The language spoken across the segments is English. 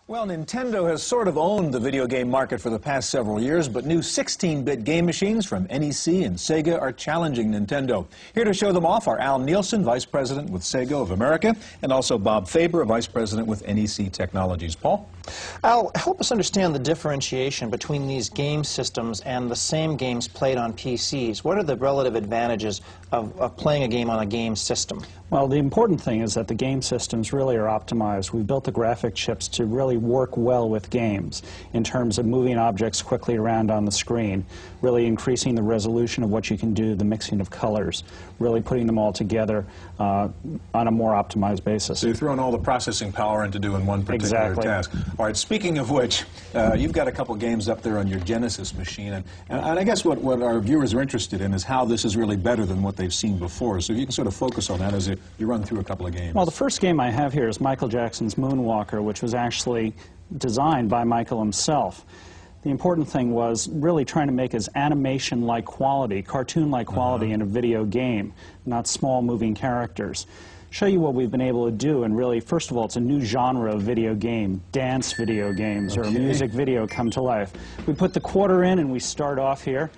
Well, Nintendo has sort of owned the video game market for the past several years, but new 16-bit game machines from NEC and Sega are challenging Nintendo. Here to show them off are Al Nielsen, Vice President with Sega of America, and also Bob Faber, Vice President with NEC Technologies. Paul? Al, help us understand the differentiation between these game systems and the same games played on PCs. What are the relative advantages of playing a game on a game system? Well, the important thing is that the game systems really are optimized. We've built the graphic chips to really work well with games in terms of moving objects quickly around on the screen, really increasing the resolution of what you can do, the mixing of colors, really putting them all together on a more optimized basis. So you're throwing all the processing power into doing one particular task. All right, speaking of which, you've got a couple games up there on your Genesis machine, and I guess what our viewers are interested in is how this is really better than what they've seen before. So if you can sort of focus on that as you run through a couple of games. Well, the first game I have here is Michael Jackson's Moonwalker, which was actually designed by Michael himself. The important thing was really trying to make his animation-like quality, cartoon-like quality in a video game, not small moving characters. Show you what we've been able to do, and really, first of all, it's a new genre of video game, dance video games, or music video come to life. We put the quarter in and we start off here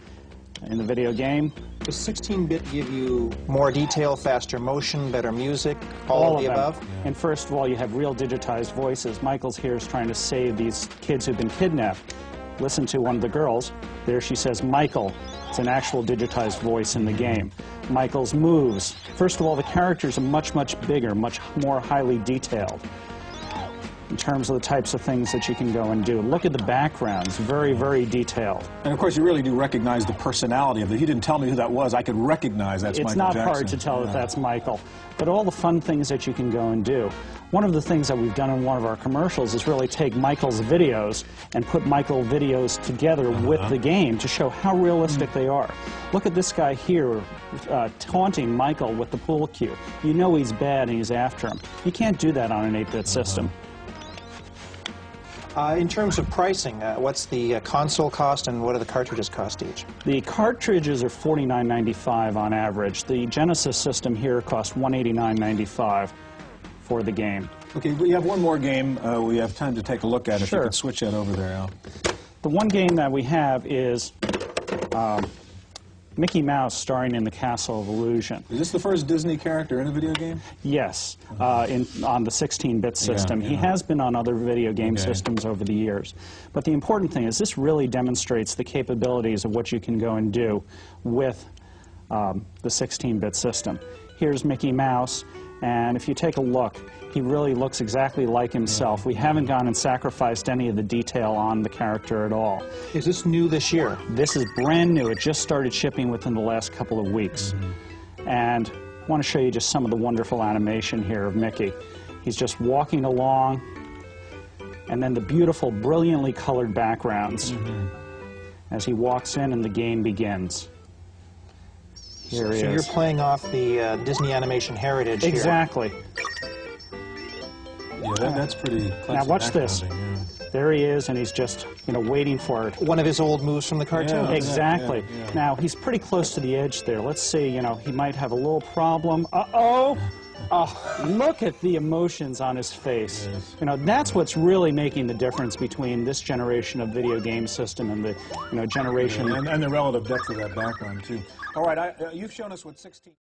in the video game. Does 16-bit give you more detail, faster motion, better music, all of the above? Yeah. And first of all, you have real digitized voices. Michael's here is trying to save these kids who've been kidnapped. Listen to one of the girls. There she says, Michael. It's an actual digitized voice in the game. Michael's moves. First of all, the characters are much, much bigger, much more highly detailed in terms of the types of things that you can go and do. Look at the backgrounds, very, very detailed. And of course, you really do recognize the personality of it. He didn't tell me who that was. I could recognize that's Michael Jackson. It's not hard to tell that that's Michael. But all the fun things that you can go and do. One of the things that we've done in one of our commercials is really take Michael's videos and put Michael videos together with the game to show how realistic they are. Look at this guy here taunting Michael with the pool cue. You know he's bad and he's after him. You can't do that on an 8-bit system. In terms of pricing, what's the console cost and what do the cartridges cost each? The cartridges are $49.95 on average. The Genesis system here costs $189.95 for the game. Okay, we have one more game we have time to take a look at. If you could switch that over there, Al. The one game that we have is Mickey Mouse starring in the Castle of Illusion. Is this the first Disney character in a video game? Yes, on the 16-bit system. He has been on other video game systems over the years. But the important thing is this really demonstrates the capabilities of what you can go and do with the 16-bit system. Here's Mickey Mouse, and if you take a look, he really looks exactly like himself. We haven't gone and sacrificed any of the detail on the character at all. Is this new this year? This is brand new. It just started shipping within the last couple of weeks. And I want to show you just some of the wonderful animation here of Mickey. He's just walking along, and then the beautiful, brilliantly colored backgrounds as he walks in and the game begins. Here he is. So you're playing off the Disney animation heritage here. Exactly. Yeah, that's pretty classic. Now watch this. There he is, and he's just, waiting for it. One of his old moves from the cartoon. Yeah, exactly. Now, he's pretty close to the edge there. Let's see, he might have a little problem. Uh-oh! Oh, look at the emotions on his face. That's what's really making the difference between this generation of video game system and the, generation... And the relative depth of that background, too. All right, you've shown us what 16...